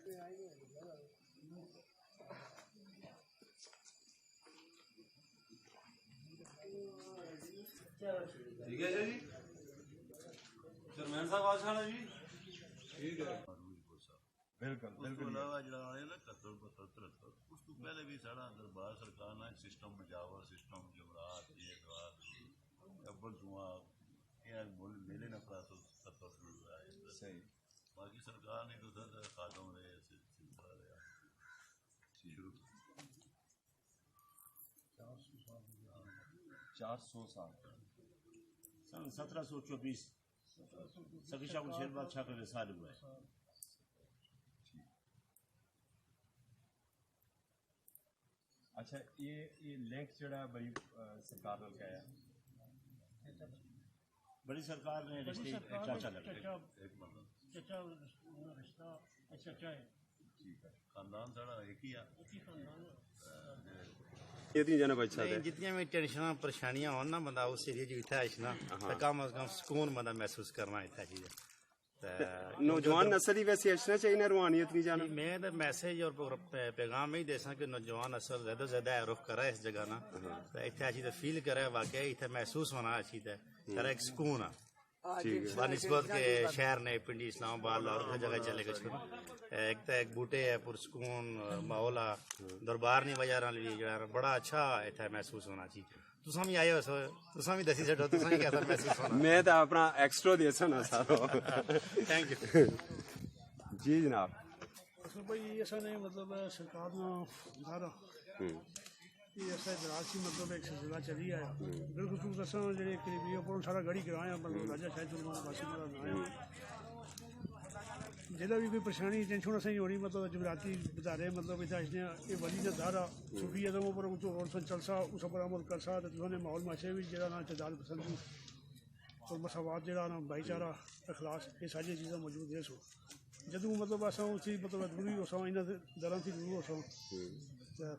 ٹھیک ہے جی چیئرمین صاحب آج کھانا جی ٹھیک ہے بالکل بالکل علاوہ جڑا آیا نا 71 اس تو پہلے بھی ساڑا دربار سرکار نے سسٹم مجاور سسٹم جمعرات یہ اتوار ابل جمعہ یہ میلے نہ پڑا تو 70 شروع ہوا ہے صحیح باقی سرکار نے تو خاتم رہے سلسلہ رہا شروع 400 سال سن 1724 سکی شاہ شیر بادشاہ کا وصال ہوا ہے. اچھا یہ لنک جڑا بڑی سرکار نال کیا ہے بڑی سرکار نے رشتے چاچا لگے چچا رشتہ چچا ہے خاندان ساڑا ایک ہی جتنی بھی ٹینشن پریشانیاں ہون نا بندہ اس ایریے اتنے آئے تو کم از کم سکون بندہ محسوس کرنا اتنا چیز نوجوان نسل ہی ویسے اچھنا چاہیے نا روحانیت نہیں جانا میں تو میسج اور پیغام ہی دے سا کہ نوجوان نسل زیادہ سے زیادہ رخ کرے اس جگہ نا تو اتنے اچھی فیل کرے واقعی اتنے محسوس ہونا اچھی طرح ایک سکون آ بنسبت کے شہر نے پنڈی اسلام آباد اور جگہ چلے گئے ایک تو ایک بوٹے ہے پرسکون ماحول آ دربار نہیں وجہ نال بھی جو بڑا اچھا اتنے محسوس ہونا چاہیے تساں بھی آئے ہو سو تساں بھی دسی چڈو تساں بھی کیسا محسوس ہونا میں تو اپنا ایکسٹرا دے سکنا سارا تھینک یو جی جناب اصل بھائی ایسا نہیں مطلب سرکار نے گھر یہ ایسا دراز سی مطلب ایک سلسلہ چلی آیا بالخصوص اصل جڑے قریبی پر سارا گاڑی کرایا مطلب راجا شاہ چلو باسی بنایا جہاں بھی کوئی پریشانی ٹینشن اصل ہونی مطلب جمعراتی بتارے مطلب اتنا یہ ولی کا دارا صوفی ادم پر اور چل سا اس پر عمل کر سا تو نے ماحول معاشرے بھی جہاں نا اعتدال پسندی اور مساوات جہاں نا بھائی چارہ اخلاص یہ ساری چیزاں موجود ہے سو جدوں مطلب اصل اسی مطلب دور ہو سا یہاں دروں سے دور ہو سا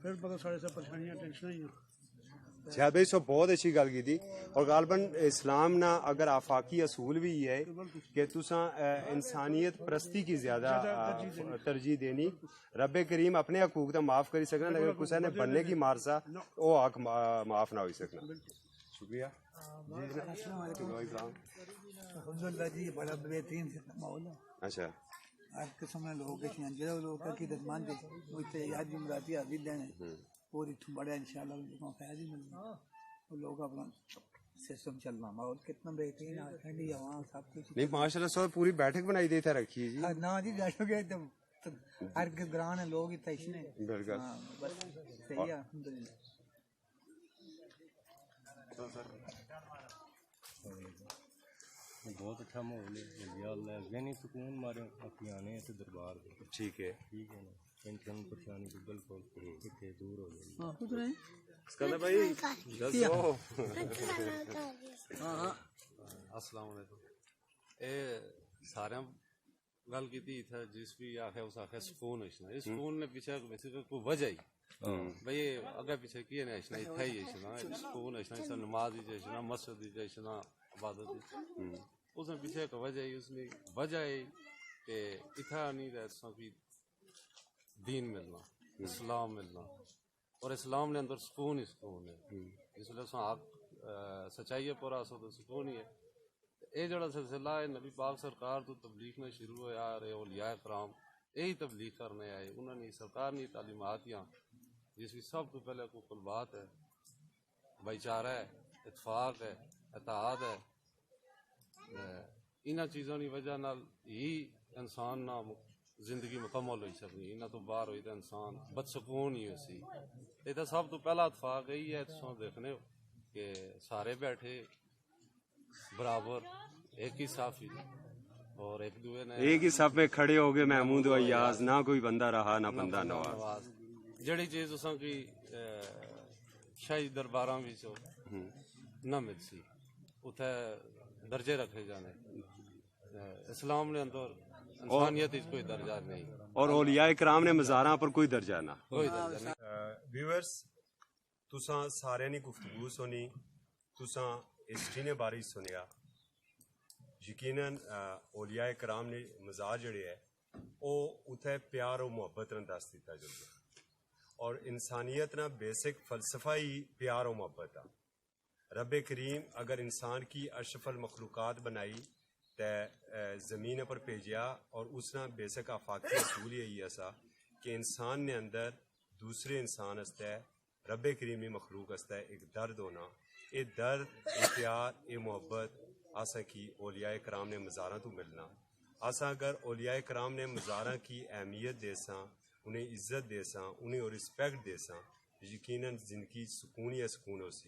پھر مطلب سارے سے پریشانیاں ٹینشن ہی شاید بھائی سو بہت اچھی گل کی تھی اور غالباً اسلام نا اگر آفاقی اصول بھی یہ ہے کہ تساں انسانیت پرستی کی زیادہ ترجیح دینی رب کریم اپنے حقوق تو معاف کر سکنا لیکن کسی نے بننے کی مارسا وہ حق معاف نہ ہو سکنا شکریہ الحمدللہ جی بڑا بہترین ماحول ہے اچھا ہر قسم کے لوگ جو لوگ عقیدت مند ہے وہ یاد جمعراتی حاضر دینے اور اتوں بڑا انشاءاللہ فیض ہی ملنا اور لوگ اپنا سسٹم چلنا ماحول کتنا بہترین ٹھنڈی ہوا سب کچھ نہیں ماشاءاللہ سو پوری بیٹھک بنائی دی تھا رکھی ہے جی نہ جی بیٹھو گے تو ہر گران لوگ اتنا اشنے بالکل بس صحیح ہے الحمدللہ بہت اچھا ماحول ہے ذہنی سکون مارے اپنے آنے ہیں دربار ٹھیک ہے نا ٹینشن پریشانی تو بالکل کتنے دور ہو جائے اسکندر بھائی السلام علیکم اے سارے گل کی جس بھی آخر اس آخر سکون اشنا یہ سکون نے پیچھے کوئی وجہ ہی بھائی اگے پیچھے کی ہے اشنا اتنا ہی اشنا سکون اشنا نماز ہی اشنا مسجد ہی اشنا عبادت اس میں پیچھے ایک وجہ ہی اس میں وجہ ہے کہ اتنا نہیں رہتا کہ دین ملنا اسلام ملنا اور اسلام نے اندر سکون ہی سکون ہے جس ویلے آپ سچائی پورا سو تو سکون ہی ہے یہ جڑا سلسلہ ہے نبی پاک سرکار تو تبلیغ میں شروع ہوا رہے اولیاء کرام یہی تبلیغ کرنے آئے انہوں نے سرکار نے تعلیمات جس کی سب تو پہلے کو کل بات ہے بھائی چارہ ہے اتفاق ہے اتحاد ہے انہاں چیزوں کی وجہ نال ہی انسان نہ زندگی مکمل ہوئی سکنی انہاں تو باہر ہوئی تو انسان بدسکون ہی ہوئی یہ تو سب تو پہلا اتفاق یہی ہے تساں دیکھنے ہو کہ سارے بیٹھے برابر ایک ہی صف اور ایک دوے نے ایک ہی صف میں کھڑے ہو گئے محمود و ایاز نہ کوئی بندہ رہا نہ بندہ نواز جڑی چیز تساں کی شاہی درباراں وچ نہ مل سی اتھے درجے رکھے جانے اسلام نے اندر انسانیت اس کوئی درجہ نہیں اور اولیاء کرام نے مزاراں پر کوئی درجہ نہ کوئی درجہ نہیں ویورز تساں سارے نے گفتگو سنی تساں ہسٹری نے بارے سنیا یقیناً اولیاء کرام نے مزار جڑے ہے اتنے پیار و محبت نے دس دیتا جاتا اور انسانیت نا بیسک فلسفہ ہی پیار و محبت رب کریم اگر انسان کی اشرف المخلوقات بنائی تے زمین پر بھیجیا اور اس نا بیسک آفاقی اصول یہی ایسا کہ انسان نے اندر دوسرے انسان ہستا ہے رب کریمی مخلوق ہستا ہے ایک درد ہونا یہ درد یہ پیار یہ محبت آسا کی اولیاء کرام نے مزاراں تو ملنا آسا اگر اولیاء کرام نے مزاراں کی اہمیت دے ساں انہیں عزت دے ساں انہیں رسپیکٹ دے ساں یقیناً زندگی سکون یا سکون ہو سی